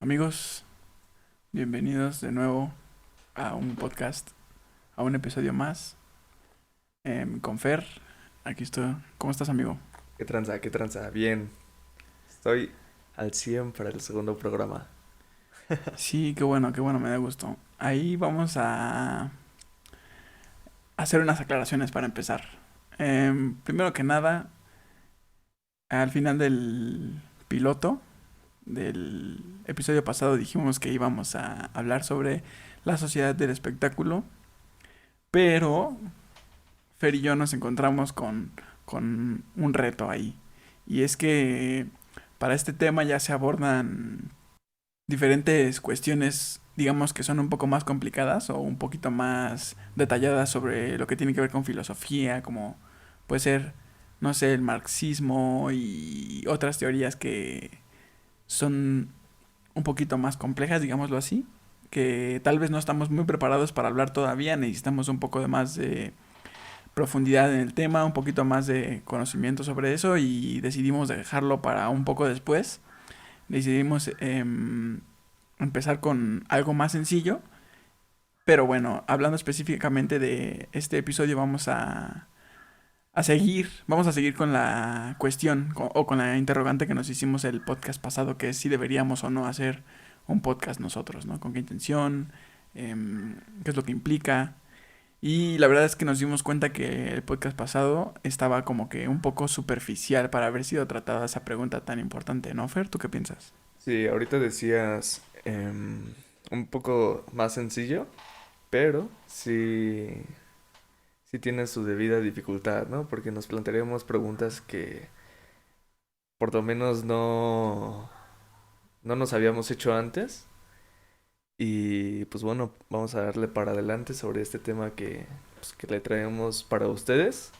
Amigos, bienvenidos de nuevo a un podcast, a un episodio más con Fer. Aquí estoy. ¿Cómo estás, amigo? ¿Qué tranza? ¿Qué tranza? Bien. Estoy al 100 para el segundo programa. Sí, qué bueno, me da gusto. Ahí vamos a hacer unas aclaraciones para empezar. Primero que nada, al final del piloto del episodio pasado dijimos que íbamos a hablar sobre la sociedad del espectáculo, pero Fer y yo nos encontramos con un reto ahí. Y es que para este tema ya se abordan diferentes cuestiones, digamos que son un poco más complicadas o un poquito más detalladas sobre lo que tiene que ver con filosofía, como puede ser, no sé, el marxismo y otras teorías que son un poquito más complejas, digámoslo así, que tal vez no estamos muy preparados para hablar todavía, necesitamos un poco de más de profundidad en el tema, un poquito más de conocimiento sobre eso y decidimos dejarlo para un poco después. Decidimos empezar con algo más sencillo, pero bueno, hablando específicamente de este episodio vamos a seguir con la cuestión o con la interrogante que nos hicimos el podcast pasado, que es si deberíamos o no hacer un podcast nosotros, ¿no? ¿Con qué intención? ¿Qué es lo que implica? Y la verdad es que nos dimos cuenta que el podcast pasado estaba como que un poco superficial para haber sido tratada esa pregunta tan importante, ¿no, Fer? ¿Tú qué piensas? Sí, ahorita decías un poco más sencillo, pero sí tiene su debida dificultad, ¿no? Porque nos plantearíamos preguntas que por lo menos no nos habíamos hecho antes. Y pues bueno, vamos a darle para adelante sobre este tema que le traemos para ustedes.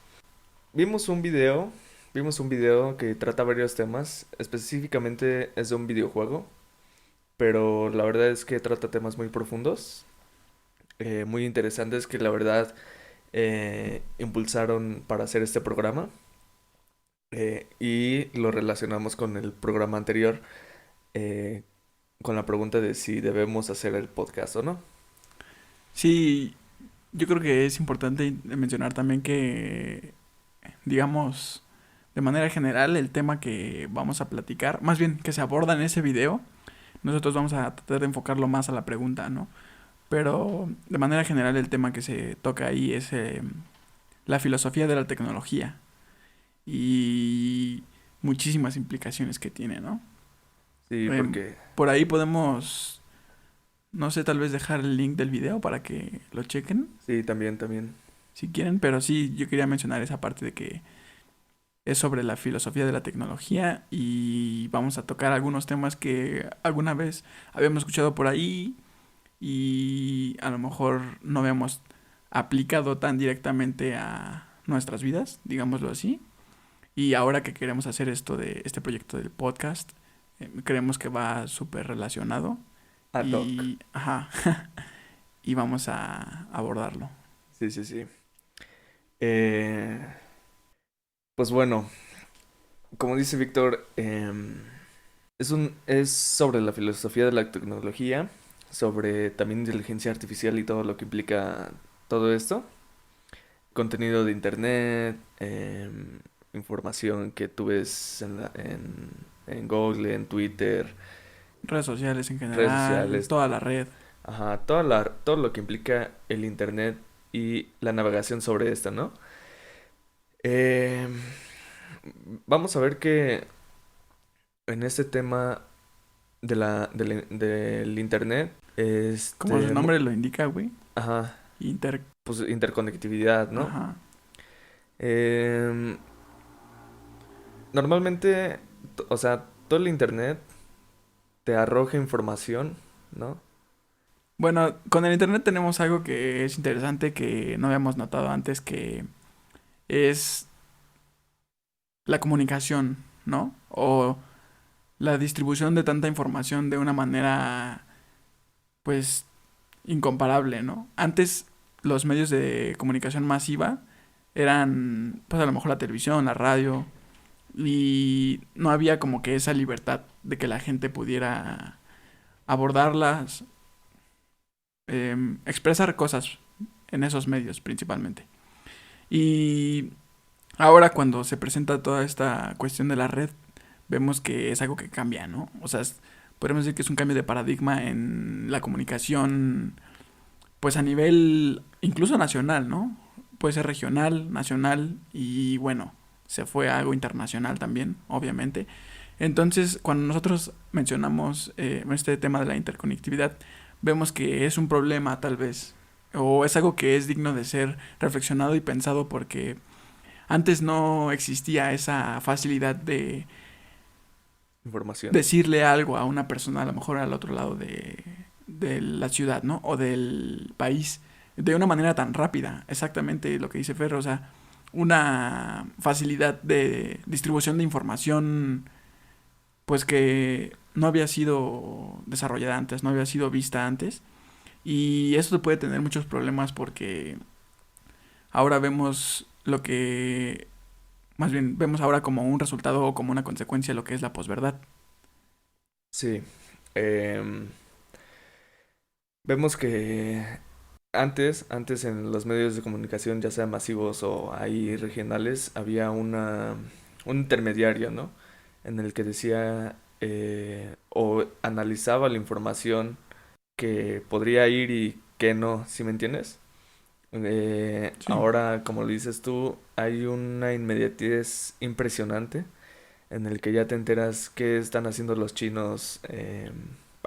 Vimos un video, vimos un video que trata varios temas, específicamente es de un videojuego, pero la verdad es que trata temas muy profundos, muy interesantes que la verdad impulsaron para hacer este programa y lo relacionamos con el programa anterior, eh, con la pregunta de si debemos hacer el podcast o no. Sí, yo creo que es importante mencionar también que, digamos, de manera general, el tema que vamos a platicar, más bien que se aborda en ese video, nosotros vamos a tratar de enfocarlo más a la pregunta, ¿no? Pero de manera general el tema que se toca ahí es la filosofía de la tecnología y muchísimas implicaciones que tiene, ¿no? Sí, porque Por ahí podemos, no sé, tal vez dejar el link del video para que lo chequen, sí, también. si quieren, pero sí, yo quería mencionar esa parte de que es sobre la filosofía de la tecnología y vamos a tocar algunos temas que alguna vez habíamos escuchado por ahí y a lo mejor no habíamos aplicado tan directamente a nuestras vidas, digámoslo así. Y ahora que queremos hacer esto de este proyecto del podcast, creemos que va súper relacionado Ad hoc. y, ajá, y vamos a abordarlo. Sí. Eh, pues bueno, como dice Víctor, es sobre la filosofía de la tecnología, sobre también inteligencia artificial y todo lo que implica todo esto. Contenido de internet, información que tú ves en Google, en Twitter, Redes sociales en redes general, sociales, toda la red. ajá, todo lo que implica el internet y la navegación sobre esto, ¿no? Em, Vamos a ver que en este tema del internet, Como su nombre lo indica, güey. ajá, Inter... pues interconectividad, ¿no? Ajá. Em, Normalmente, o sea, todo el internet te arroja información, ¿no? Bueno, con el internet tenemos algo que es interesante que no habíamos notado antes, que es la comunicación, ¿no? O la distribución de tanta información de una manera, pues, incomparable, ¿no? Antes los medios de comunicación masiva eran, pues, a lo mejor la televisión, la radio, y no había como que esa libertad de que la gente pudiera abordarlas, expresar cosas en esos medios principalmente. Y ahora cuando se presenta toda esta cuestión de la red, vemos que es algo que cambia, ¿no? O sea, podemos decir que es un cambio de paradigma en la comunicación, pues a nivel incluso nacional, ¿no? Puede ser regional, nacional y bueno, se fue a algo internacional también, obviamente. Entonces, cuando nosotros mencionamos este tema de la interconectividad, vemos que es un problema tal vez, o es algo que es digno de ser reflexionado y pensado porque antes no existía esa facilidad de Información. decirle algo a una persona, a lo mejor al otro lado de la ciudad, ¿no? O del país, de una manera tan rápida. Exactamente lo que dice Ferro, o sea, una facilidad de distribución de información, pues que no había sido desarrollada antes, no había sido vista antes. Y esto puede tener muchos problemas porque ahora vemos lo que, más bien, vemos ahora como un resultado o como una consecuencia de lo que es la posverdad. Sí. em, Vemos que antes en los medios de comunicación, ya sean masivos o ahí regionales, había un intermediario, ¿no? En el que decía o analizaba la información que podría ir y que no, ¿sí me entiendes? Sí, Ahora, como lo dices tú, hay una inmediatez impresionante en el que ya te enteras qué están haciendo los chinos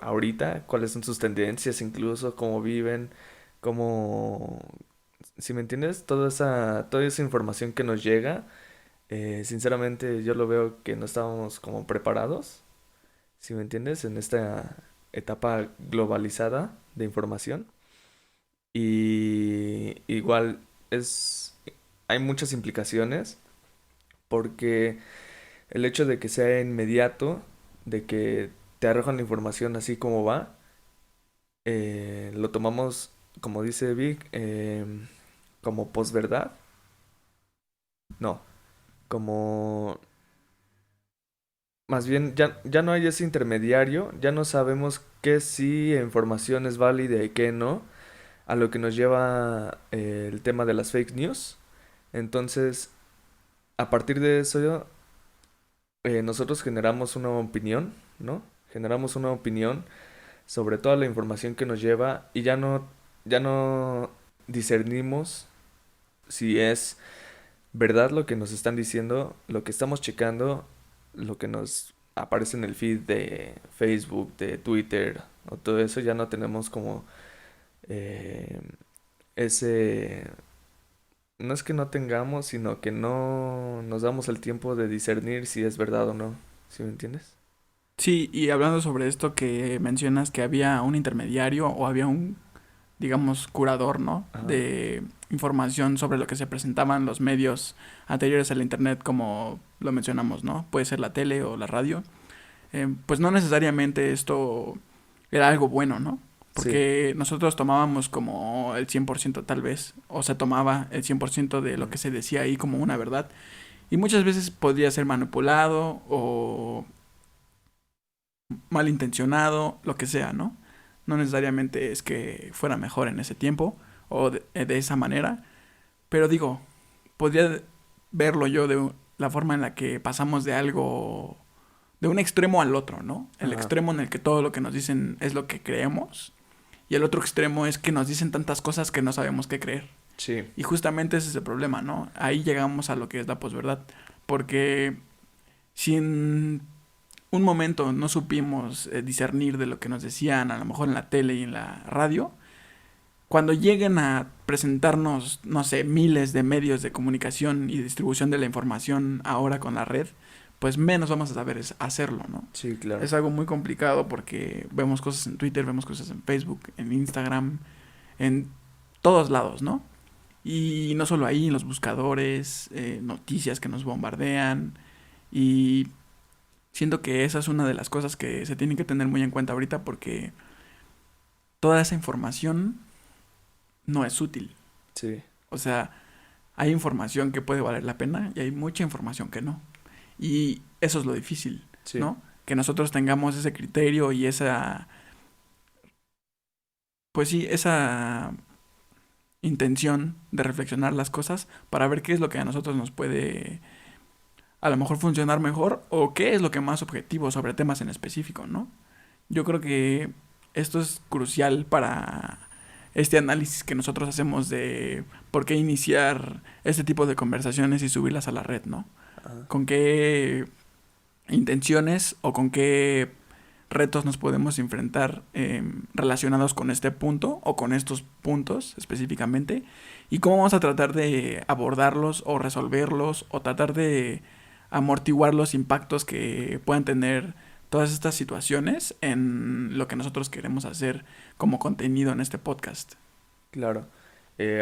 ahorita, cuáles son sus tendencias, incluso cómo viven, cómo, si me entiendes, toda esa información que nos llega, sinceramente yo lo veo que no estábamos como preparados, si me entiendes, en esta etapa globalizada de información. Y igual es, hay muchas implicaciones porque el hecho de que sea inmediato, de que te arrojan la información así como va, lo tomamos, como dice Vic, como posverdad. No, como... Más bien, ya no hay ese intermediario, ya no sabemos qué sí información es válida y qué no, a lo que nos lleva el tema de las fake news. Entonces, a partir de eso, nosotros generamos una opinión, ¿no? Generamos una opinión sobre toda la información que nos lleva y ya no discernimos si es verdad lo que nos están diciendo, lo que estamos checando, lo que nos aparece en el feed de Facebook, de Twitter o todo eso, ya no tenemos como eh, ese... No es que no tengamos, sino que no nos damos el tiempo de discernir si es verdad o no. ¿Sí me entiendes? sí, y hablando sobre esto que mencionas que había un intermediario o había un, digamos, curador, ¿no? Ajá. De información sobre lo que se presentaban los medios anteriores al internet, como lo mencionamos, ¿no? Puede ser la tele o la radio. Pues no necesariamente esto era algo bueno, ¿no? Sí. Porque nosotros tomábamos como el 100% tal vez, o se tomaba el 100% de lo Mm. que se decía ahí como una verdad. Y muchas veces podría ser manipulado o malintencionado, lo que sea, ¿no? No necesariamente es que fuera mejor en ese tiempo o de esa manera, pero digo, podría verlo yo de la forma en la que pasamos de algo, de un extremo al otro, ¿no? El Ajá. extremo en el que todo lo que nos dicen es lo que creemos y el otro extremo es que nos dicen tantas cosas que no sabemos qué creer. Sí. Y justamente ese es el problema, ¿no? Ahí llegamos a lo que es la posverdad, porque si en un momento no supimos discernir de lo que nos decían, a lo mejor en la tele y en la radio, cuando lleguen a presentarnos, no sé, miles de medios de comunicación y distribución de la información ahora con la red, pues menos vamos a saber hacerlo, ¿no? Sí, claro. Es algo muy complicado porque vemos cosas en Twitter, vemos cosas en Facebook, en Instagram, en todos lados, ¿no? Y no solo ahí, en los buscadores, noticias que nos bombardean. Y siento que esa es una de las cosas que se tienen que tener muy en cuenta ahorita porque toda esa información no es útil. Sí. O sea, hay información que puede valer la pena y hay mucha información que no. Y eso es lo difícil, Sí. ¿no? Que nosotros tengamos ese criterio y esa pues sí, esa intención de reflexionar las cosas para ver qué es lo que a nosotros nos puede a lo mejor funcionar mejor o qué es lo que más objetivo sobre temas en específico, ¿no? Yo creo que esto es crucial para este análisis que nosotros hacemos de por qué iniciar este tipo de conversaciones y subirlas a la red, ¿no? Ajá. Con qué intenciones o con qué retos nos podemos enfrentar relacionados con este punto o con estos puntos específicamente y cómo vamos a tratar de abordarlos o resolverlos o tratar de amortiguar los impactos que puedan tener todas estas situaciones en lo que nosotros queremos hacer como contenido en este podcast. Claro.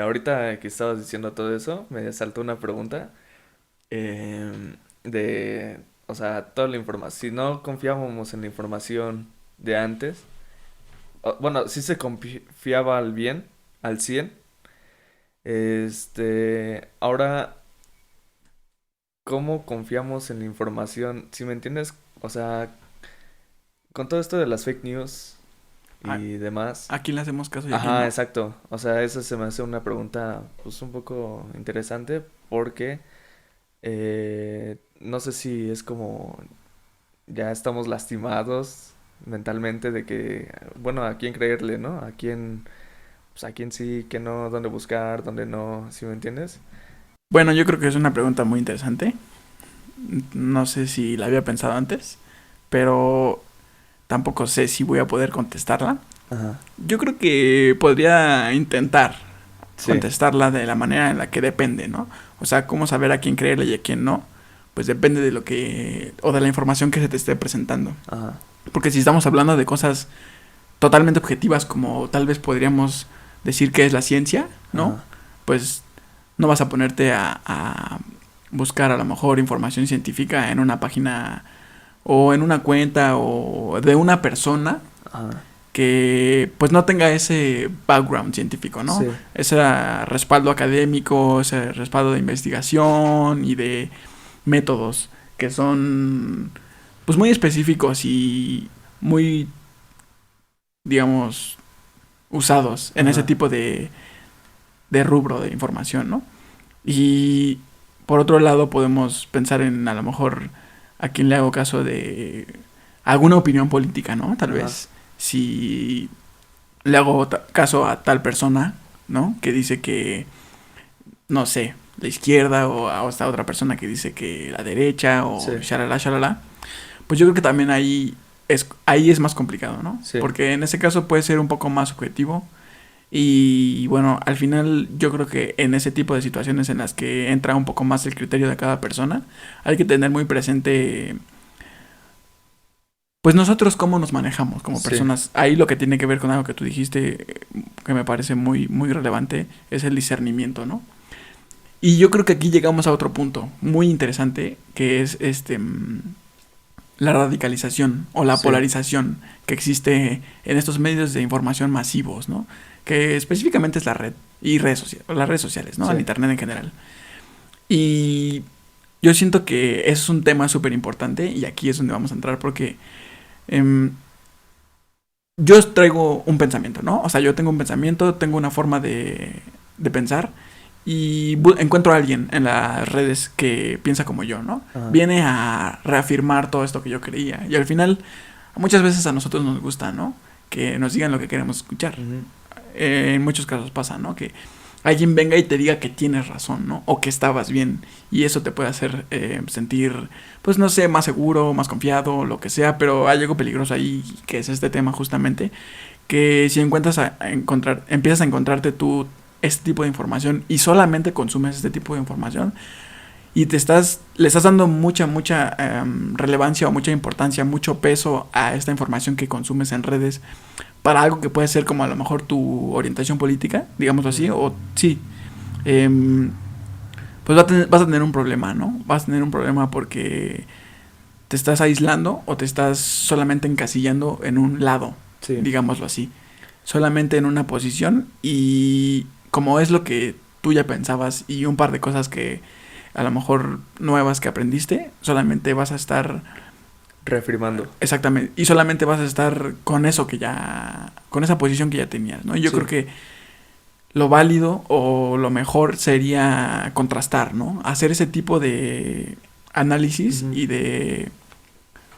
Ahorita que estabas diciendo todo eso, me saltó una pregunta de, o sea, toda la información. Si no confiábamos en la información de antes, bueno, sí se confiaba al bien, al 100. Ahora, ¿cómo confiamos en la información? Si me entiendes, o sea, con todo esto de las fake news ¿A, y demás. a quién le hacemos caso y a quién Ajá, no? exacto. O sea, eso se me hace una pregunta, pues, un poco interesante porque no sé si es como ya estamos lastimados mentalmente de que, bueno, a quién creerle, ¿no? A quién, pues, a quién sí, que no, dónde buscar, dónde no, ¿sí me entiendes? Bueno, yo creo que es una pregunta muy interesante. No sé si la había pensado antes, pero tampoco sé si voy a poder contestarla. Ajá. Yo creo que podría intentar Sí. contestarla de la manera en la que depende, ¿no? O sea, cómo saber a quién creerle y a quién no, pues depende de lo que o de la información que se te esté presentando. Ajá. Porque si estamos hablando de cosas totalmente objetivas como tal vez podríamos decir que es la ciencia, ¿no? Ajá. Pues no vas a ponerte a buscar a lo mejor información científica en una página o en una cuenta o de una persona Ajá. que pues no tenga ese background científico, ¿no? Sí. Ese respaldo académico, ese respaldo de investigación y de métodos que son pues muy específicos y muy, digamos, usados en ese Ajá. tipo de rubro de información, ¿no? Y por otro lado podemos pensar en a lo mejor a quién le hago caso de alguna opinión política, ¿no? Tal Ajá. vez si le hago caso a tal persona, ¿no? Que dice que, no sé, la izquierda o a esta otra persona que dice que la derecha Sí. o shalala, shalala. Pues yo creo que también ahí es más complicado, ¿no? Sí. Porque en ese caso puede ser un poco más subjetivo y bueno, al final yo creo que en ese tipo de situaciones en las que entra un poco más el criterio de cada persona, hay que tener muy presente pues nosotros cómo nos manejamos como Sí. personas. Ahí lo que tiene que ver con algo que tú dijiste, que me parece muy, muy relevante, es el discernimiento, ¿no? Y yo creo que aquí llegamos a otro punto muy interesante, que es la radicalización o la Sí. polarización que existe en estos medios de información masivos, ¿no? Que específicamente es la red y las redes sociales, ¿no? Sí. El internet en general. Y yo siento que eso es un tema súper importante y aquí es donde vamos a entrar porque eh, yo traigo un pensamiento, ¿no? O sea, yo tengo un pensamiento, tengo una forma de pensar y encuentro a alguien en las redes que piensa como yo, ¿no? Ajá. Viene a reafirmar todo esto que yo creía y al final muchas veces a nosotros nos gusta, ¿no? Que nos digan lo que queremos escuchar. Ujú. En muchos casos pasa, ¿no? Que alguien venga y te diga que tienes razón, ¿no? O que estabas bien. Y eso te puede hacer sentir, pues no sé, más seguro, más confiado, lo que sea. Pero hay algo peligroso ahí, que es este tema justamente. Que si empiezas a encontrarte tú este tipo de información y solamente consumes este tipo de información y le estás dando mucha relevancia o mucha importancia, mucho peso a esta información que consumes en redes para algo que puede ser como a lo mejor tu orientación política, digámoslo así, Ujú. o sí, em, pues vas a tener un problema, ¿no? Vas a tener un problema porque te estás aislando o te estás solamente encasillando en un lado, Sí. digámoslo así, solamente en una posición y como es lo que tú ya pensabas y un par de cosas que a lo mejor nuevas que aprendiste, solamente vas a estar Reafirmando. Exactamente. Y solamente vas a estar con eso que ya, con esa posición que ya tenías, ¿no? Y yo Sí. creo que lo válido o lo mejor sería contrastar, ¿no? Hacer ese tipo de análisis Ujú. y de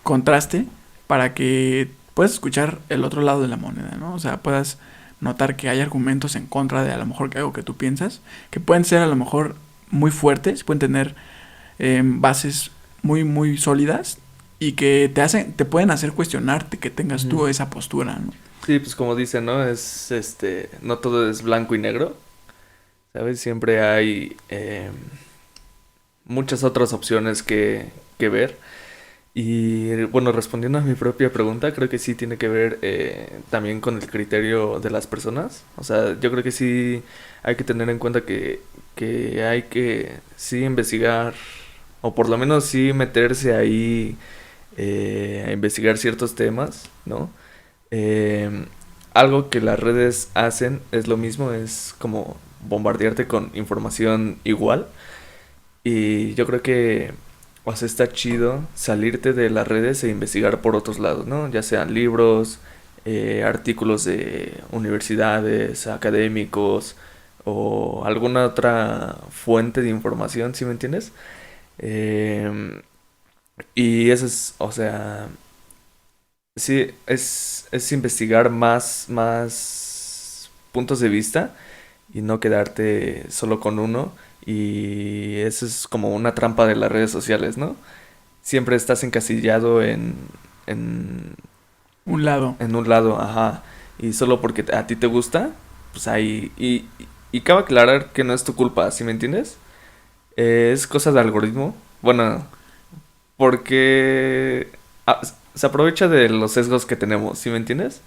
contraste para que puedas escuchar el otro lado de la moneda, ¿no? O sea, puedas notar que hay argumentos en contra de a lo mejor que algo que tú piensas, que pueden ser a lo mejor muy fuertes, pueden tener bases muy, muy sólidas y que te pueden hacer cuestionarte que tengas Ujú. tú esa postura, ¿no? Sí, pues como dicen, ¿no? Es no todo es blanco y negro, ¿sabes? Siempre hay muchas otras opciones que ver. Y bueno, respondiendo a mi propia pregunta, creo que sí tiene que ver también con el criterio de las personas. O sea, yo creo que sí hay que tener en cuenta que hay que sí investigar, o por lo menos sí meterse ahí a investigar ciertos temas, ¿no? Eh, Algo que las redes hacen es lo mismo, es como bombardearte con información igual. Y yo creo que, o sea, está chido salirte de las redes e investigar por otros lados, ¿no? Ya sean libros, artículos de universidades, académicos o alguna otra fuente de información, ¿sí me entiendes? Em, y eso es, o sea, sí, es investigar más puntos de vista y no quedarte solo con uno. Y eso es como una trampa de las redes sociales, ¿no? Siempre estás encasillado en, Un lado. en un lado, ajá. Y solo porque a ti te gusta, pues ahí... Y cabe aclarar que no es tu culpa, ¿sí me entiendes? Es cosa de algoritmo. Bueno, porque se aprovecha de los sesgos que tenemos, ¿sí me entiendes?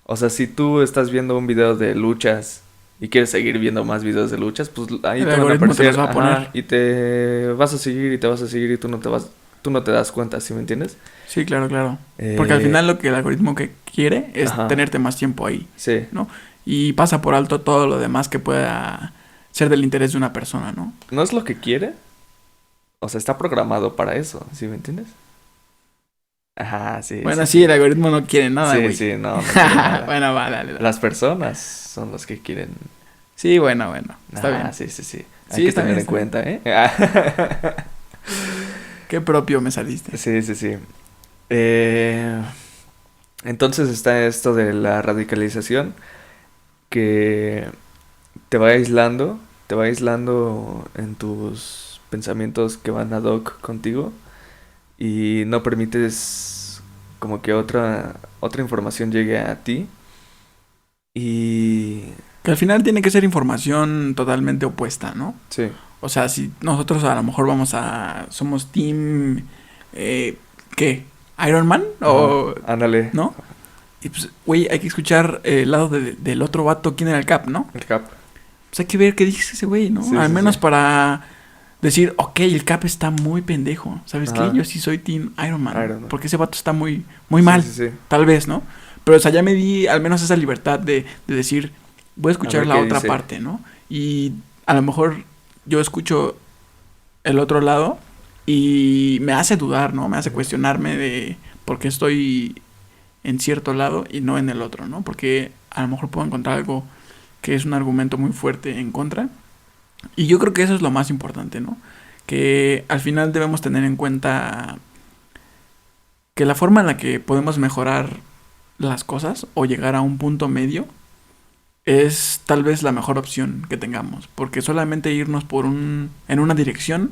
O sea, si tú estás viendo un video de luchas y quieres seguir viendo más videos de luchas, pues ahí El te van a algoritmo te los aparecer, va a ajá, poner. y te vas a seguir y te vas a seguir y tú no te das cuenta, ¿sí me entiendes? Sí, claro, claro. Porque al Eh, final lo que el algoritmo que quiere es ajá, tenerte más tiempo ahí, sí. ¿no? Y pasa por alto todo lo demás que pueda ser del interés de una persona, ¿no? No es lo que quiere, o sea, está programado para eso, ¿sí me entiendes? Ajá, sí, Bueno, sí, sí, sí. el algoritmo no quiere nada, Sí, güey. sí, no, no quiere nada. Bueno, va, dale, dale. Las personas son los que quieren. Sí, bueno, bueno. Está Ajá, bien. sí, sí, sí. Hay Sí, que está bien, tener en está bien. cuenta, ¿eh? Qué propio me saliste. Sí, sí, sí. Eh, entonces está esto de la radicalización que te va aislando en tus pensamientos que van ad hoc contigo y no permites como que otra información llegue a ti y Que al final tiene que ser información totalmente opuesta, ¿no? sí, O sea, si nosotros a lo mejor somos team, eh, ¿qué? ¿Iron Man? ajá, ¿O ándale, no? Y pues, güey, hay que escuchar el lado del otro vato, quién era el Cap, ¿no? el cap. Pues hay que ver qué dice ese güey, ¿no? Sí, Al sí, sí. menos para decir, ok, el Cap está muy pendejo. ¿Sabes qué? Ajá, Yo sí soy Team Iron Man. Iron Man. Porque ese vato está muy, muy Sí, mal. sí, sí. Tal vez, ¿no? Pero, o sea, ya me di al menos esa libertad de decir, voy a A escuchar ver la qué otra dice. parte, ¿no? Y a lo mejor yo escucho el otro lado y me hace dudar, ¿no? Me hace Ujú. cuestionarme de por qué estoy en cierto lado y no en el otro, ¿no? Porque a lo mejor puedo encontrar algo que es un argumento muy fuerte en contra. Y yo creo que eso es lo más importante, ¿no? Que al final debemos tener en cuenta que la forma en la que podemos mejorar las cosas o llegar a un punto medio es tal vez la mejor opción que tengamos, porque solamente irnos en una dirección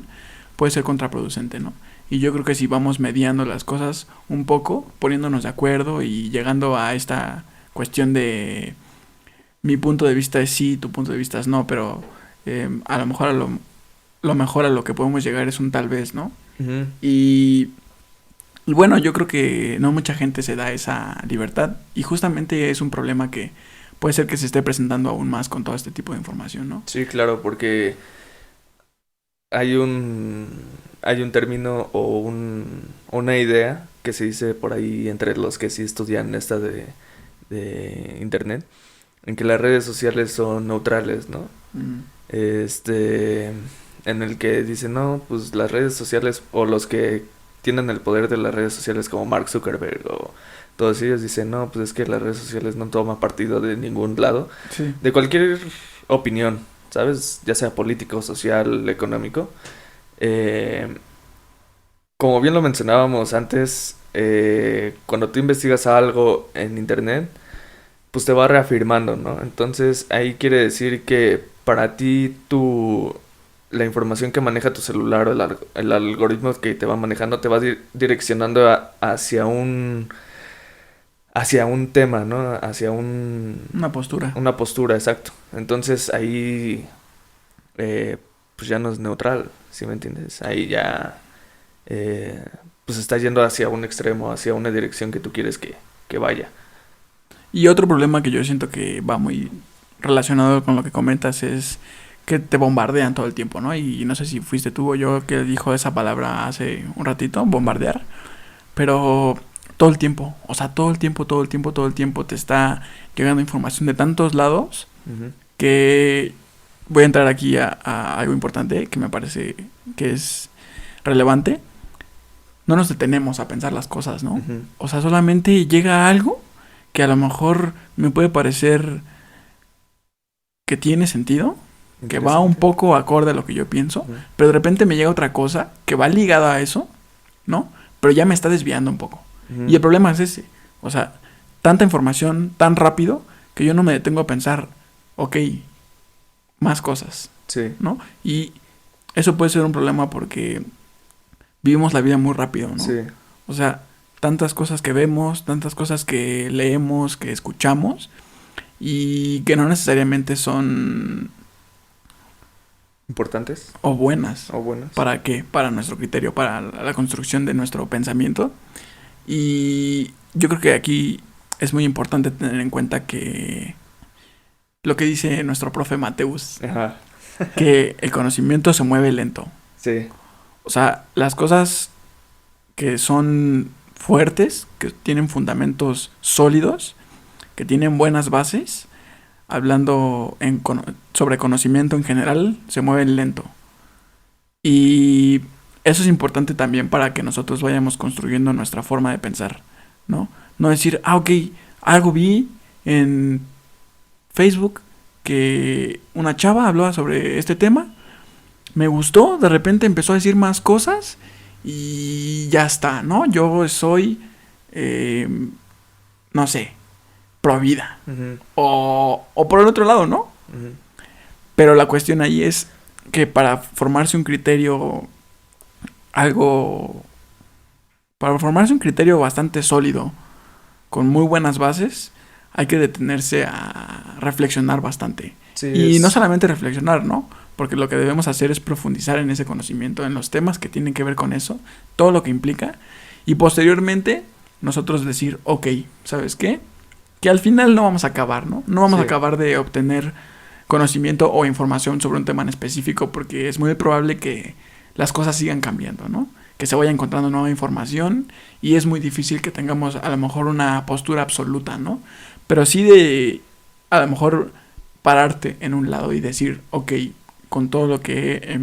puede ser contraproducente, ¿no? Y yo creo que si vamos mediando las cosas un poco, poniéndonos de acuerdo y llegando a esta cuestión de mi punto de vista es sí, tu punto de vista es no, pero a lo mejor lo mejor a lo que podemos llegar es un tal vez, ¿no? Ujú. Y, y bueno, yo creo que no mucha gente se da esa libertad y justamente es un problema que puede ser que se esté presentando aún más con todo este tipo de información, ¿no? Sí, claro, porque hay un hay un término o una idea que se dice por ahí entre los que sí estudian esta de internet, en que las redes sociales son neutrales, ¿no? Mm, Este, en el que dicen, no, pues las redes sociales o los que tienen el poder de las redes sociales como Mark Zuckerberg o todos ellos dicen, no, pues es que las redes sociales no toman partido de ningún lado, Sí. de cualquier opinión, ¿sabes? Ya sea político, social, económico. Eh, Como bien lo mencionábamos antes, cuando tú investigas algo en internet, pues te va reafirmando, ¿no? Entonces ahí quiere decir que para ti la información que maneja tu celular o el algoritmo que te va manejando te va direccionando hacia un tema, ¿no? Hacia Una postura. una postura, exacto. Entonces ahí eh, pues ya no es neutral, ¿sí me entiendes? Ahí ya eh, pues está yendo hacia un extremo, hacia una dirección que tú quieres que vaya. Y otro problema que yo siento que va muy relacionado con lo que comentas es que te bombardean todo el tiempo, ¿no? Y no sé si fuiste tú o yo que dijo esa palabra hace un ratito, bombardear, pero todo el tiempo, o sea, todo el tiempo, todo el tiempo, todo el tiempo te está llegando información de tantos lados Ujú, que voy a entrar aquí a algo importante que me parece que es relevante. No nos detenemos a pensar las cosas, ¿no? ujú. O sea, solamente llega algo que a lo mejor me puede parecer que tiene sentido, que va un Interesante. poco acorde a lo que yo pienso, Ujú, pero de repente me llega otra cosa que va ligada a eso, ¿no? Pero ya me está desviando un poco. Y ujú. el problema es ese. O sea, tanta información tan rápido que yo no me detengo a pensar, ok, más cosas, Sí, ¿no? Y eso puede ser un problema porque vivimos la vida muy rápido, ¿no? sí. O sea, tantas cosas que vemos, tantas cosas que leemos, que escuchamos y que no necesariamente son ¿Importantes o buenas. o buenas? ¿Para qué? Para nuestro criterio, para la construcción de nuestro pensamiento. Y yo creo que aquí es muy importante tener en cuenta que lo que dice nuestro profe Mateus, Ajá. que el conocimiento se mueve lento. Sí. O sea, las cosas que son fuertes, que tienen fundamentos sólidos, que tienen buenas bases, hablando sobre conocimiento en general, se mueven lento. Y eso es importante también para que nosotros vayamos construyendo nuestra forma de pensar, ¿no? No decir, ok, algo vi en Facebook que una chava hablaba sobre este tema, me gustó, de repente empezó a decir más cosas y ya está, ¿no? Yo soy, eh, no sé, pro vida. Ujú, O por el otro lado, ¿no? ujú. Pero la cuestión ahí es que para formarse un criterio algo... Para formarse un criterio bastante sólido, con muy buenas bases, hay que detenerse a reflexionar bastante. Sí, Y no solamente reflexionar, ¿no? Porque lo que debemos hacer es profundizar en ese conocimiento, en los temas que tienen que ver con eso, todo lo que implica, y posteriormente nosotros decir, ok, ¿sabes qué? Que al final no vamos a acabar, ¿no? No vamos a sí, acabar de obtener conocimiento o información sobre un tema en específico porque es muy probable que las cosas sigan cambiando, ¿no? Que se vaya encontrando nueva información y es muy difícil que tengamos a lo mejor una postura absoluta, ¿no? Pero sí de a lo mejor pararte en un lado y decir, ok, con todo lo que he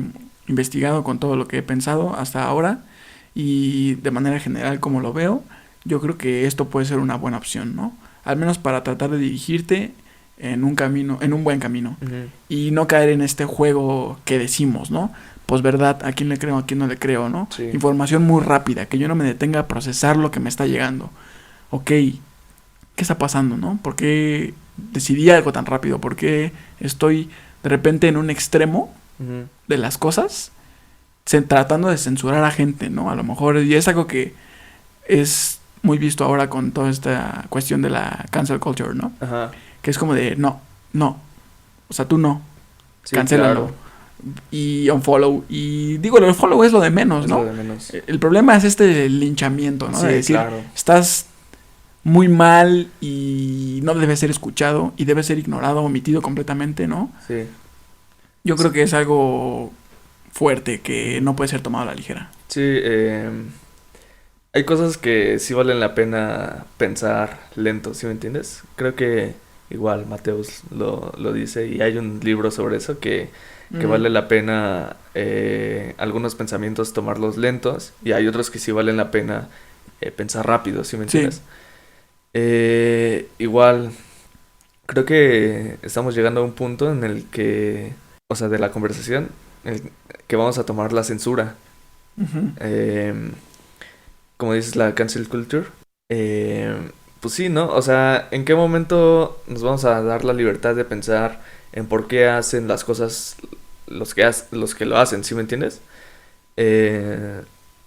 investigado, con todo lo que he pensado hasta ahora y de manera general como lo veo, yo creo que esto puede ser una buena opción, ¿no? Al menos para tratar de dirigirte en un camino, en un buen camino ujú, y no caer en este juego que decimos, ¿no? Pues verdad, a quién le creo, a quién no le creo, ¿no? sí, Información muy rápida, que yo no me detenga a procesar lo que me está llegando. Ok, ¿qué está pasando, no? ¿Por qué decidí algo tan rápido? ¿Por qué estoy de repente en un extremo ujú, de las cosas tratando de censurar a gente, ¿no? A lo mejor, y es algo que es muy visto ahora con toda esta cuestión de la cancel culture, ¿no? ajá, Que es como de, no, no, o sea, tú no, sí, cancélalo. claro, Y unfollow. Y digo, el unfollow es lo de menos, es lo ¿no? de menos. El problema es este linchamiento, ¿no? De Sí, decir, claro, estás muy mal y no debe ser escuchado y debe ser ignorado, omitido completamente, ¿no? sí, Yo creo que es algo fuerte que ujú. no puede ser tomado a la ligera. Sí, hay cosas que sí valen la pena pensar lento, ¿sí me entiendes? Creo que igual Mateus lo dice y hay un libro sobre eso que que vale la pena algunos pensamientos tomarlos lentos y hay otros que sí valen la pena pensar rápido, ¿sí me entiendes? Igual, creo que estamos llegando a un punto en el que, o sea, de la conversación, que vamos a tomar la censura. Como dices, la cancel culture. Pues sí, ¿no? O sea, ¿en qué momento nos vamos a dar la libertad de pensar en por qué hacen las cosas los que lo hacen, ¿sí me entiendes?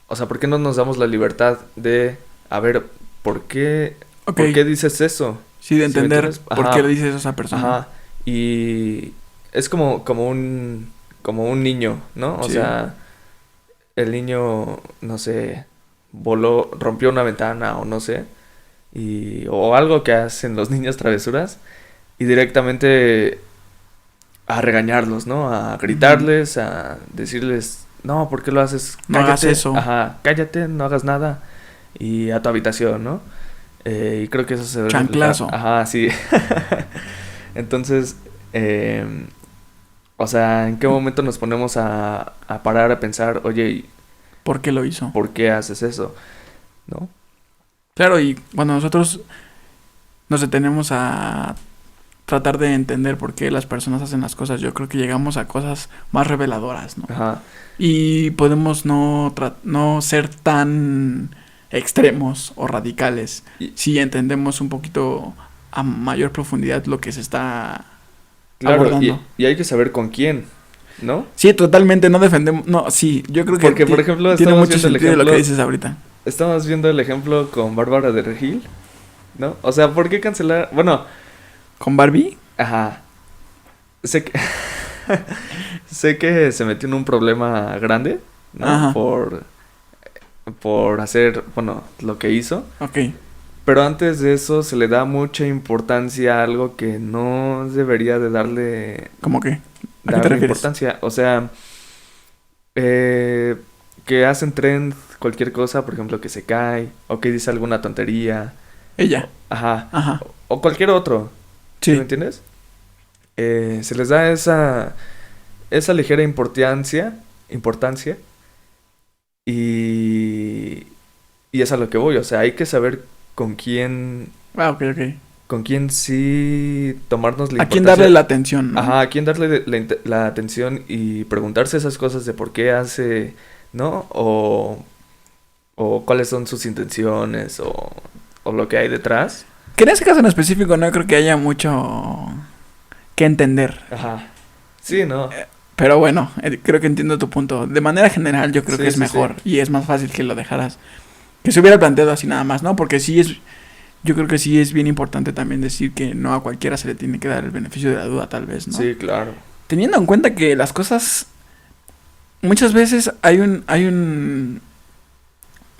O sea, ¿por qué no nos damos la libertad de, a ver, ¿por qué dices eso? Sí, de entender por qué le dices eso a esa persona. Ajá. Y es como un niño, ¿no? O sea, el niño, no sé, rompió una ventana o no sé, o algo que hacen los niños travesuras, y directamente a regañarlos, ¿no? A gritarles, a decirles, no, ¿por qué lo haces? No hagas eso. Ajá, cállate, no hagas nada, y a tu habitación, ¿no? Y creo que eso se debe chanclazo. Ajá, sí. Entonces, o sea, ¿en qué momento nos ponemos a parar a pensar, oye, ¿por qué lo hizo? ¿por qué haces eso? ¿No? Claro, y cuando nosotros nos detenemos a tratar de entender por qué las personas hacen las cosas, yo creo que llegamos a cosas más reveladoras, ¿no? Ajá. Y podemos no ser tan extremos o radicales si entendemos un poquito a mayor profundidad lo que se está abordando. Y hay que saber con quién, ¿no? Sí, totalmente, no defendemos, no, sí, yo creo que porque, por ejemplo, tiene mucho sentido de lo que dices ahorita. Estamos viendo el ejemplo con Bárbara de Regil, ¿no? O sea, ¿por qué cancelar? Bueno, ¿con Barbie? Ajá. Sé que sé que se metió en un problema grande, ¿no? Ajá. Por hacer, bueno, lo que hizo. Ok. Pero antes de eso se le da mucha importancia a algo que no debería de darle... ¿Cómo qué? ¿A qué te darle refieres? importancia. O sea, que hacen trend cualquier cosa, por ejemplo, que se cae, o que dice alguna tontería. Ella. Ajá. Ajá. O cualquier otro. Sí. ¿Me entiendes? Se les da esa ligera importancia. Y es a lo que voy. O sea, hay que saber con quién... Ah, ok. Con quién sí tomarnos la importancia. A quién darle la atención, ¿no? Ajá, a quién darle la atención y preguntarse esas cosas de por qué hace, ¿no? O cuáles son sus intenciones o lo que hay detrás. Que en ese caso en específico no creo que haya mucho que entender. Ajá. Sí, ¿no? Pero bueno, creo que entiendo tu punto. De manera general yo creo que es mejor y es más fácil que lo dejaras. Que se hubiera planteado así nada más, ¿no? Porque yo creo que sí es bien importante también decir que no a cualquiera se le tiene que dar el beneficio de la duda, tal vez, ¿no? Sí, claro. Teniendo en cuenta que las cosas... Muchas veces hay un...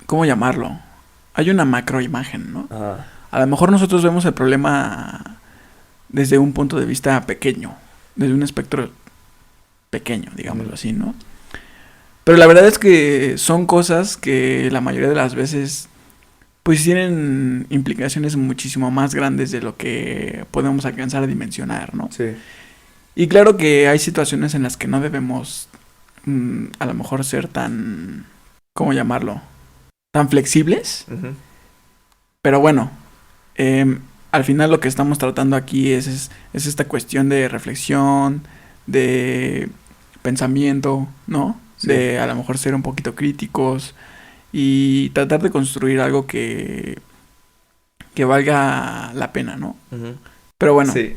¿Cómo llamarlo? Hay una macroimagen, ¿no? Ajá. A lo mejor nosotros vemos el problema desde un punto de vista pequeño, desde un espectro pequeño, digámoslo así, ¿no? Pero la verdad es que son cosas que la mayoría de las veces pues tienen implicaciones muchísimo más grandes de lo que podemos alcanzar a dimensionar, ¿no? Sí. Y claro que hay situaciones en las que no debemos a lo mejor ser tan, ¿cómo llamarlo? Tan flexibles. Uh-huh. Pero bueno, al final lo que estamos tratando aquí es esta cuestión de reflexión, de pensamiento, ¿no? Sí. De a lo mejor ser un poquito críticos y tratar de construir algo que valga la pena, ¿no? Uh-huh. Pero bueno, sí.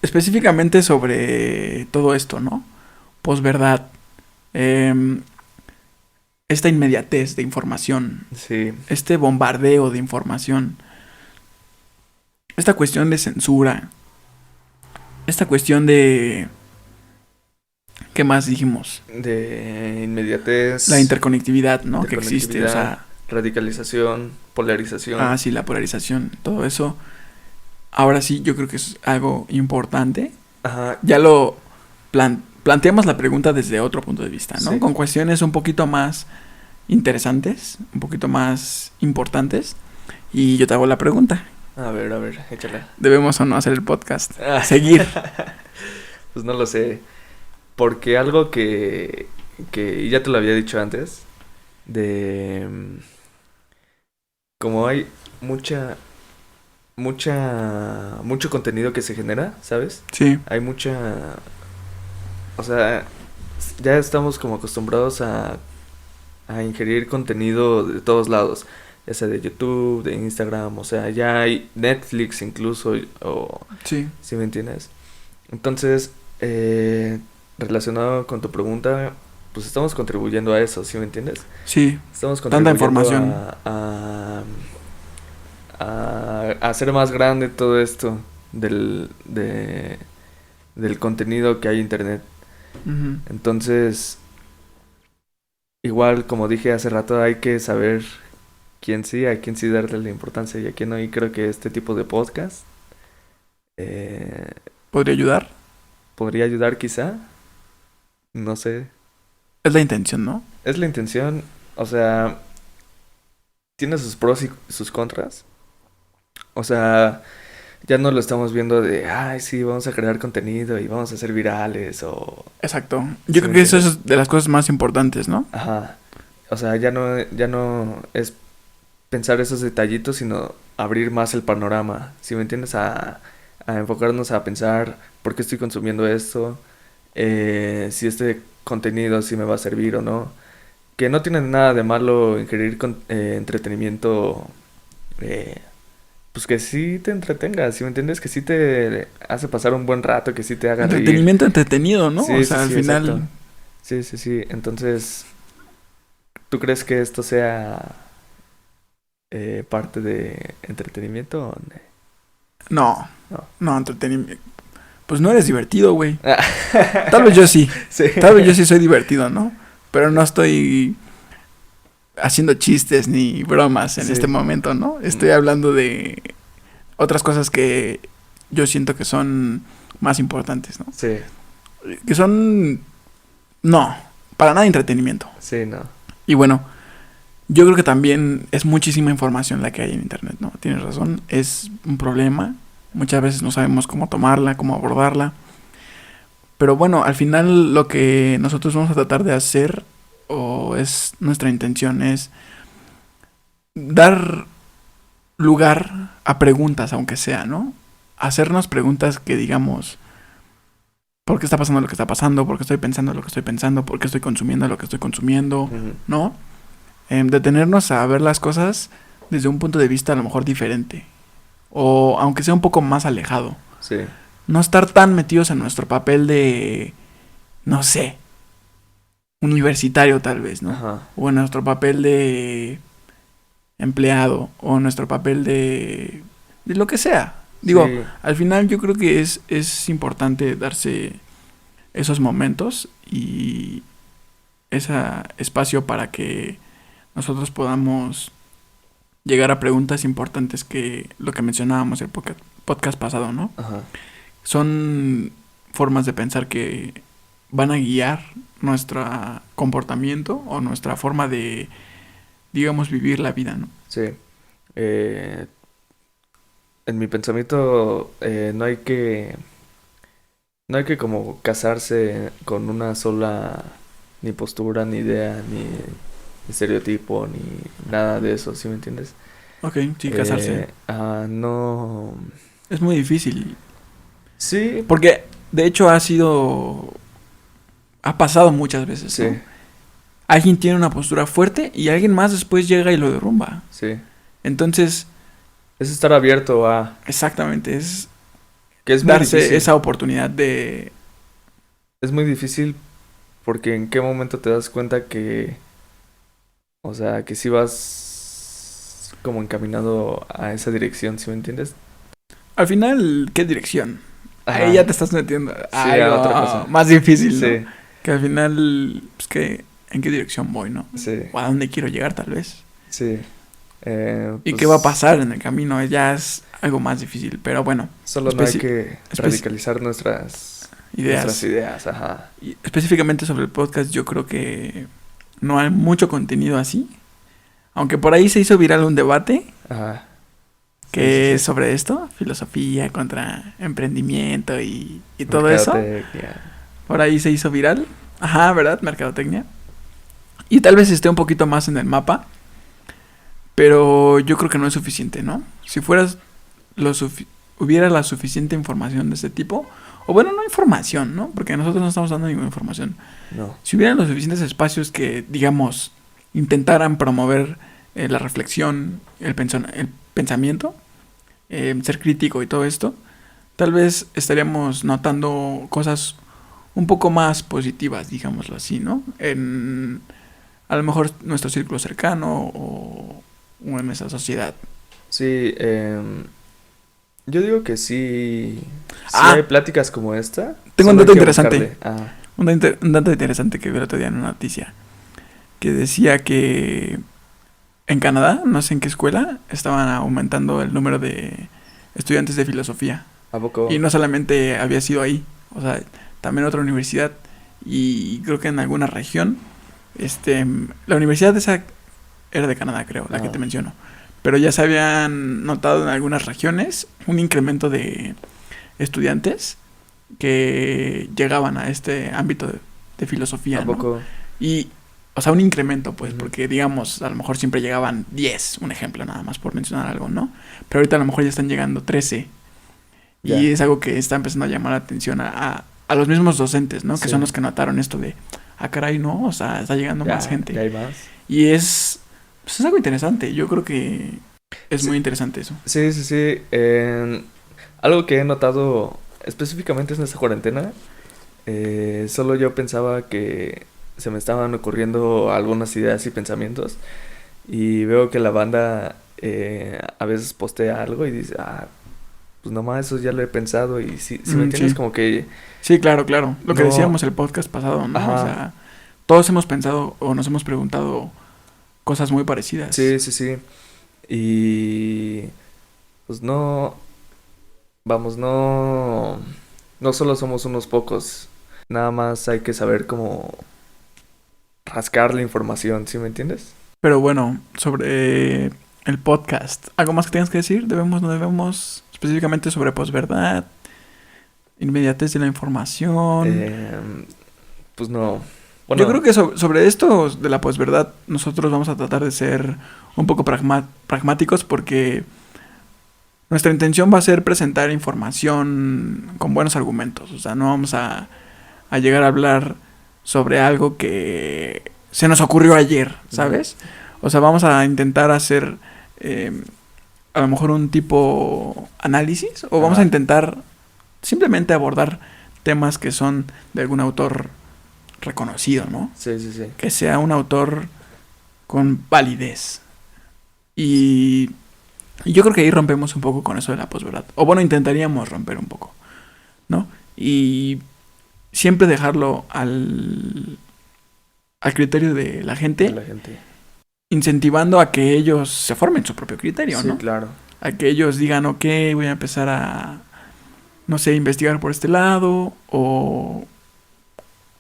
Específicamente sobre todo esto, ¿no? Posverdad, esta inmediatez de información, sí. Este bombardeo de información, esta cuestión de censura, esta cuestión de... ¿Qué más dijimos? De inmediatez. La interconectividad, ¿no? Que existe, o sea... Radicalización, polarización. Ah, sí, la polarización, todo eso. Ahora sí, yo creo que es algo importante. Ajá. Ya lo planteamos la pregunta desde otro punto de vista, ¿no? Sí. Con cuestiones un poquito más interesantes, un poquito más importantes. Y yo te hago la pregunta. A ver, échala. ¿Debemos o no hacer el podcast? Seguir. Pues no lo sé. Porque algo que ya te lo había dicho antes, de como hay mucho contenido que se genera, ¿sabes? Sí, Hay o sea, ya estamos como acostumbrados a ingerir contenido de todos lados, ya sea de YouTube, de Instagram, o sea, ya hay Netflix incluso, o sí, ¿sí me entiendes? Entonces, relacionado con tu pregunta, pues estamos contribuyendo a eso, ¿sí me entiendes? sí. Estamos Tanta contribuyendo información. a hacer más grande todo esto del contenido que hay en internet. Ujú. Entonces, igual como dije hace rato, hay que saber a quién sí darle la importancia y a quién no. Y creo que este tipo de podcast eh, ¿Podría ayudar? podría ayudar quizá. No sé. Es la intención, ¿no? Es la intención. O sea, tiene sus pros y sus contras. O sea, ya no lo estamos viendo de, ay, sí, vamos a crear contenido y vamos a ser virales o... Exacto. Yo ¿Sí creo me que eso entiendes? es de las cosas más importantes, ¿no? Ajá. O sea, ya no es pensar esos detallitos, sino abrir más el panorama. ¿Sí me entiendes? A enfocarnos a pensar por qué estoy consumiendo esto, si este contenido sí me va a servir o no. Que no tiene nada de malo ingerir entretenimiento, eh, pues que sí te entretenga, ¿sí me entiendes? Que sí te hace pasar un buen rato, que sí te haga reír. Entretenimiento entretenido, ¿no? O Sí, sí, sea, al sí, exacto. final, Sí, sí, sí. Entonces, ¿tú crees que esto sea parte de entretenimiento o no. no? No, entretenimiento. Pues no eres divertido, güey. Ah. Tal vez yo sí. Sí. Tal vez yo sí soy divertido, ¿no? Pero no estoy haciendo chistes ni bromas en este Sí. momento, ¿no? Mm, Estoy hablando de otras cosas que yo siento que son más importantes, ¿no? sí, Que son... No, para nada entretenimiento. sí, no. Y bueno, yo creo que también es muchísima información la que hay en internet, ¿no? Tienes razón, es un problema. Muchas veces no sabemos cómo tomarla, cómo abordarla. Pero bueno, al final lo que nosotros vamos a tratar de hacer, o es nuestra intención, es dar lugar a preguntas, aunque sea, ¿no? Hacernos preguntas que digamos, ¿por qué está pasando lo que está pasando? ¿Por qué estoy pensando lo que estoy pensando? ¿Por qué estoy consumiendo lo que estoy consumiendo? Ujú. ¿No? Detenernos a ver las cosas desde un punto de vista a lo mejor diferente. O aunque sea un poco más alejado. Sí, No estar tan metidos en nuestro papel de, no sé, universitario tal vez, ¿no? ajá. O en nuestro papel de empleado. O en nuestro papel de lo que sea. Digo, Sí, al final yo creo que es importante darse esos momentos y ese espacio para que nosotros podamos llegar a preguntas importantes que lo que mencionábamos el podcast pasado, ¿no? ajá. Son formas de pensar que van a guiar nuestro comportamiento o nuestra forma de, digamos, vivir la vida, ¿no? Sí. En mi pensamiento no hay que como casarse con una sola ni postura, ni idea, ni estereotipo, ni nada de eso, ¿sí me entiendes? Ok, sí, casarse. No. Es muy difícil. Sí, Porque, de hecho, ha pasado muchas veces, sí, ¿no? Alguien tiene una postura fuerte y alguien más después llega y lo derrumba. sí. Entonces, Es estar abierto a... exactamente, es Que es muy darse difícil. esa oportunidad de... Es muy difícil porque en qué momento te das cuenta que... O sea, que sí vas como encaminado a esa dirección, ¿sí me entiendes? Al final, ¿qué dirección? Ahí Ajá. ya te estás metiendo a Sí, a otra algo cosa. más difícil, ¿no? Sí, Que al final, pues que, ¿en qué dirección voy, no? sí, O a dónde quiero llegar, tal vez. sí. Y qué va a Pues pasar en el camino, ya es algo más difícil. Pero bueno, solo no hay que radicalizar nuestras ideas. ideas, ajá. Y específicamente sobre el podcast, yo creo que no hay mucho contenido así. Aunque por ahí se hizo viral un debate Ajá. Sí, sí, que es sí. sobre esto, filosofía contra emprendimiento y todo eso. Mercadotecnia. Por ahí se hizo viral. Ajá, ¿verdad? Mercadotecnia. Y tal vez esté un poquito más en el mapa, pero yo creo que no es suficiente, ¿no? Si fueras hubiera la suficiente información de este tipo, o bueno, no información, ¿no? Porque nosotros no estamos dando ninguna información. No. Si hubieran los suficientes espacios que, digamos, intentaran promover la reflexión, el pensamiento, ser crítico y todo esto, tal vez estaríamos notando cosas un poco más positivas, digámoslo así, ¿no? A lo mejor nuestro círculo cercano o en nuestra sociedad. Sí, yo digo que sí. Si Ah, hay pláticas como esta, tengo un solo hay dato que interesante. buscarle. Ah, Un dato interesante que vi el otro día en una noticia. Que decía que en Canadá, no sé en qué escuela, estaban aumentando el número de estudiantes de filosofía. ¿a poco? Y no solamente había sido ahí, o sea, también otra universidad. Y creo que en alguna región, la universidad esa era de Canadá, creo, la que te Ah, menciono. Pero ya se habían notado en algunas regiones un incremento de estudiantes que llegaban a este ámbito de ¿a filosofía, ¿no? poco? Y, o sea, un incremento, pues, Ujú. porque digamos, a lo mejor siempre llegaban 10, un ejemplo nada más por mencionar algo, ¿no? Pero ahorita a lo mejor ya están llegando 13. Y Ya, es algo que está empezando a llamar la atención a los mismos docentes, ¿no? Que son sí. los que notaron esto de, ah, caray, no, o sea, está llegando más Ya gente. hay más. Y pues es algo interesante, yo creo que es Sí, muy interesante eso. sí, sí, sí. Algo que he notado específicamente en esta cuarentena, solo yo pensaba que se me estaban ocurriendo algunas ideas y pensamientos y veo que la banda a veces postea algo y dice, ah, pues nomás eso ya lo he pensado y si me entiendes Sí, como que sí, claro, claro. Lo que no, decíamos el podcast pasado, ¿no? O ajá, sea, todos hemos pensado o nos hemos preguntado cosas muy parecidas. sí, sí, sí. Y pues no, vamos, no solo somos unos pocos, nada más hay que saber cómo rascar la información, ¿sí me entiendes? Pero bueno, sobre el podcast, ¿algo más que tengas que decir? ¿Debemos, no debemos? Específicamente sobre posverdad, inmediatez de la información. Em, pues no, Yo creo bueno, que sobre esto de la posverdad, nosotros vamos a tratar de ser un poco pragmáticos porque nuestra intención va a ser presentar información con buenos argumentos. O sea, no vamos a llegar a hablar sobre algo que se nos ocurrió ayer, ujú, ¿sabes? O sea, vamos a intentar hacer eh, a lo mejor un tipo análisis o vamos a ajá, intentar simplemente abordar temas que son de algún autor reconocido, ¿no? sí, sí, sí, Que sea un autor con validez. Y yo creo que ahí rompemos un poco con eso de la posverdad. O bueno, intentaríamos romper un poco, ¿no? Y siempre dejarlo al criterio de la de gente, la gente. incentivando a que ellos se formen su propio criterio, Sí, ¿no? claro. A que ellos digan, ok, voy a empezar a, no sé, investigar por este lado o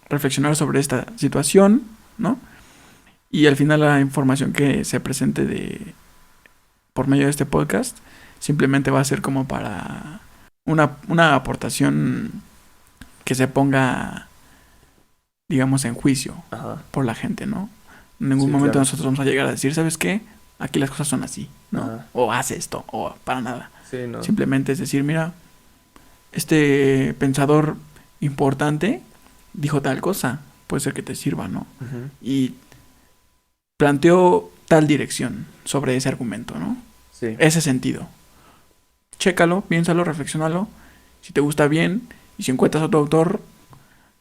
reflexionar sobre esta situación, ¿no? Y al final la información que se presente por medio de este podcast simplemente va a ser como para una aportación que se ponga, digamos, en juicio Ajá, por la gente, ¿no? En ningún sí, momento claro. nosotros vamos a llegar a decir, ¿sabes qué? Aquí las cosas son así, ¿no? Ajá, O haz esto, o para nada. sí, no. Simplemente es decir, mira, este pensador importante dijo tal cosa, puede ser que te sirva, ¿no? Ujú, Y planteó tal dirección sobre ese argumento, ¿no? sí, Ese sentido. Chécalo, piénsalo, reflexionalo. Si te gusta bien, y si encuentras otro autor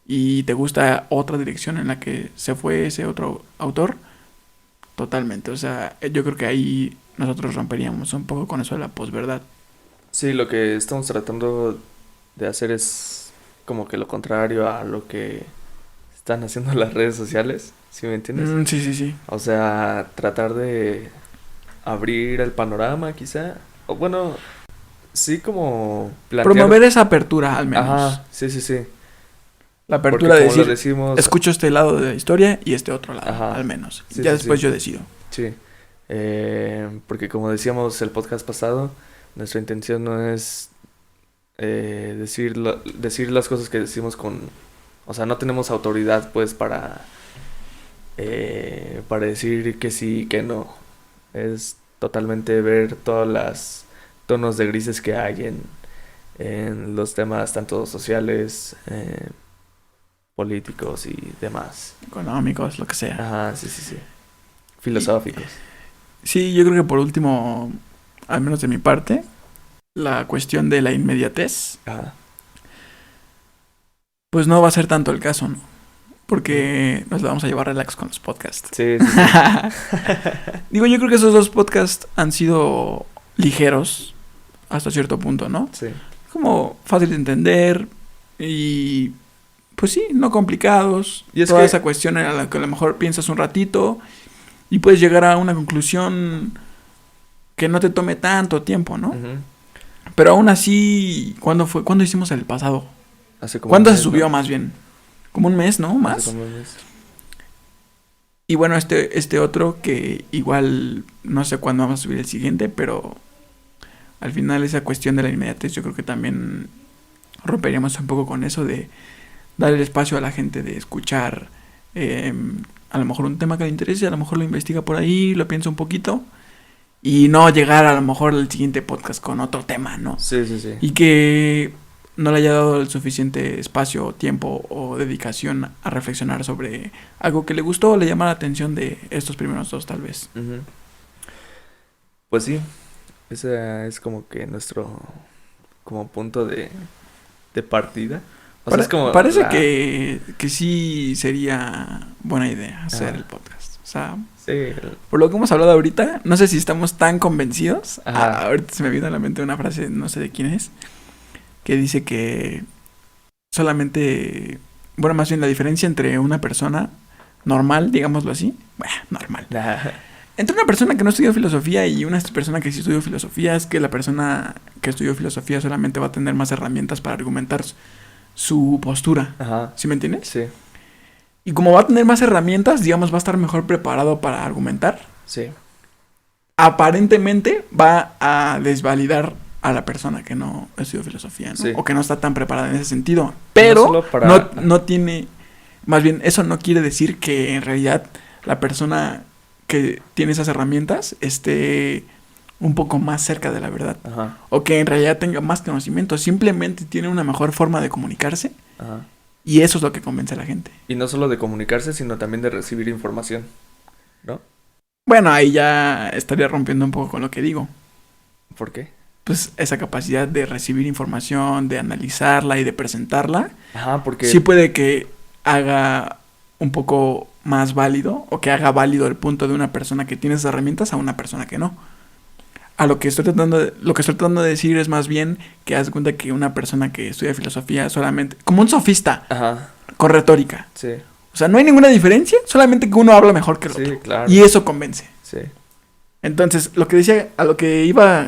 y te gusta otra dirección en la que se fue ese otro autor, totalmente. O sea, yo creo que ahí nosotros romperíamos un poco con eso de la posverdad. sí, lo que estamos tratando de hacer es como que lo contrario a lo que están haciendo las redes sociales, ¿sí me entiendes? Sí, sí, sí. O sea, tratar de abrir el panorama quizá, o bueno, sí como plantear, Promover esa apertura al menos. ajá, sí, sí, sí, La porque apertura de como lo decir, decimos, escucho este lado de la historia y este otro lado, al ajá, menos. sí, Ya sí, después sí, yo decido. sí, porque como decíamos el podcast pasado, nuestra intención no es decir las cosas que decimos O sea, no tenemos autoridad, pues, para decir que sí, que no. Es totalmente ver todas las tonos de grises que hay en los temas tanto sociales, políticos y demás. Económicos, lo que sea. Ajá, sí, sí, sí. Filosóficos. Sí, yo creo que por último, al menos de mi parte, la cuestión de la inmediatez, Ajá. pues no va a ser tanto el caso, ¿no? Porque nos la vamos a llevar relax con los podcasts. Sí, sí, sí. Digo, yo creo que esos dos podcasts han sido ligeros hasta cierto punto, ¿no? Sí. Como fácil de entender y pues sí, no complicados. Y es Toda que- esa cuestión en la que a lo mejor piensas un ratito y puedes llegar a una conclusión que no te tome tanto tiempo, ¿no? Ujú. Pero aún así, ¿cuándo fue? ¿Cuándo hicimos el pasado? Hace como ¿Cuándo un se mes, subió ¿no? más bien? Como un mes, ¿no? Hace Más. como un mes. Y bueno, este otro que igual no sé cuándo vamos a subir el siguiente, pero al final esa cuestión de la inmediatez yo creo que también romperíamos un poco con eso de dar el espacio a la gente de escuchar a lo mejor un tema que le interese, a lo mejor lo investiga por ahí, lo piensa un poquito y no llegar a lo mejor al siguiente podcast con otro tema, ¿no? Sí, sí, sí. Y que no le haya dado el suficiente espacio, tiempo o dedicación a reflexionar sobre algo que le gustó o le llama la atención de estos primeros dos tal vez. Ujú. Pues sí, ese es como que nuestro como punto de partida. O sea, es como Parece la... que sí sería buena idea hacer Ajá. el podcast. O sea, Sí, por lo que hemos hablado ahorita, no sé si estamos tan convencidos. Ajá. Ahorita se me vino a la mente una frase, no sé de quién es, que dice que solamente, bueno, más bien la diferencia entre una persona normal, digámoslo así, bueno, normal, entre una persona que no estudió filosofía y una persona que sí estudió filosofía es que la persona que estudió filosofía solamente va a tener más herramientas para argumentar su postura. Ajá. ¿Sí me entiendes? Sí, Y como va a tener más herramientas, digamos, va a estar mejor preparado para argumentar. sí. Aparentemente va a desvalidar a la persona que no estudió filosofía, ¿no? Sí. O que no está tan preparada en ese sentido. Pero solo para- no tiene, más bien, eso no quiere decir que en realidad la persona que tiene esas herramientas esté un poco más cerca de la verdad. Ajá. O que en realidad tenga más conocimiento. Simplemente tiene una mejor forma de comunicarse. Ajá. Y eso es lo que convence a la gente. Y no solo de comunicarse, sino también de recibir información, ¿no? Bueno, ahí ya estaría rompiendo un poco con lo que digo. ¿Por qué? Pues esa capacidad de recibir información, de analizarla y de presentarla, Ajá, porque... sí puede que haga un poco más válido o que haga válido el punto de una persona que tiene esas herramientas a una persona que no. A lo que estoy tratando de decir es más bien que haz de cuenta que una persona que estudia filosofía solamente, como un sofista, Ajá, con retórica. sí, O sea, no hay ninguna diferencia, solamente que uno habla mejor que el sí, otro. claro. Y eso convence. Sí, Entonces, lo que decía, a lo que iba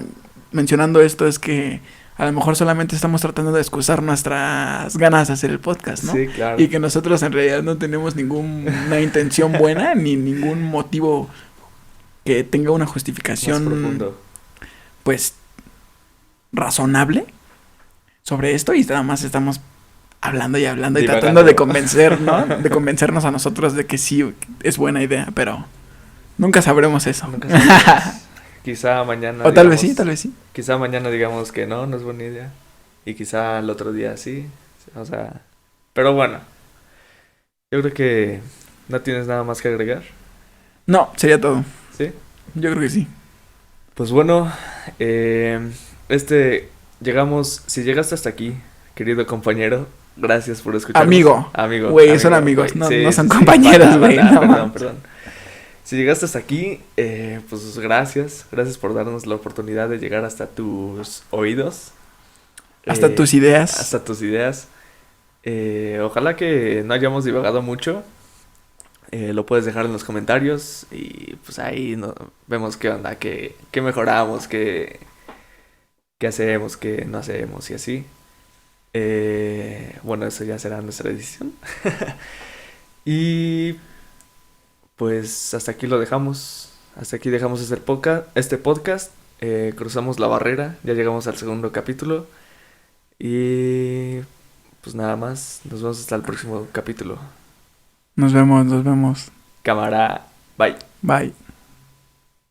mencionando esto es que a lo mejor solamente estamos tratando de excusar nuestras ganas de hacer el podcast, ¿no? sí, claro. Y que nosotros en realidad no tenemos ninguna intención buena ni ningún motivo que tenga una Más justificación, profundo. pues, razonable sobre esto y nada más estamos hablando y hablando y Divagando. tratando de convencer, ¿no? De convencernos a nosotros de que sí es buena idea, pero nunca sabremos eso. Nunca sabemos. Quizá mañana O tal vez digamos- sí, tal vez sí. Quizá mañana digamos que no es buena idea. Y quizá el otro día sí. O sea... Pero bueno. Yo creo que no tienes nada más que agregar. No, sería todo. ¿Sí? Yo creo que sí. Pues bueno, llegamos, si llegaste hasta aquí, querido compañero, gracias por escucharnos. Amigo. Güey, son amigos, no son sí, compañeros, banda, güey, banda, no perdón, mames. perdón. Si llegaste hasta aquí, pues gracias por darnos la oportunidad de llegar hasta tus oídos. Hasta tus ideas. Hasta tus ideas. Ojalá que no hayamos divagado mucho. Lo puedes dejar en los comentarios y pues ahí vemos qué onda, qué mejoramos, qué hacemos, qué no hacemos y así. Bueno, eso ya será nuestra decisión. Y pues hasta aquí lo dejamos. Hasta aquí dejamos este podcast. Cruzamos la barrera, ya llegamos al segundo capítulo. Y pues nada más. Nos vemos hasta el próximo capítulo. Nos vemos, nos vemos. Cámara. Bye. Bye.